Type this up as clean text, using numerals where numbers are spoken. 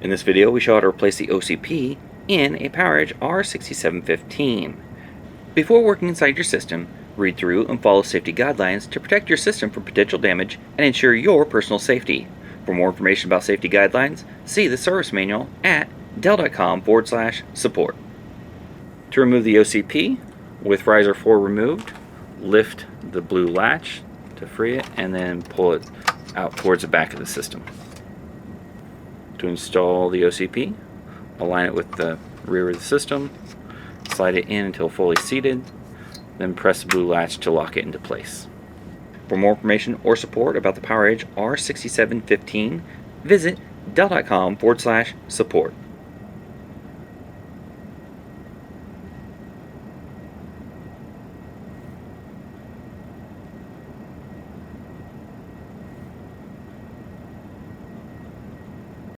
In this video, we show how to replace the OCP in a PowerEdge R6715. Before working inside your system, read through and follow safety guidelines to protect your system from potential damage and ensure your personal safety. For more information about safety guidelines, see the service manual at dell.com/support. To remove the OCP, with riser 4 removed, lift the blue latch to free it and then pull it out towards the back of the system. To install the OCP, align it with the rear of the system, slide it in until fully seated, then press the blue latch to lock it into place. For more information or support about the PowerEdge R6715, visit dell.com/support.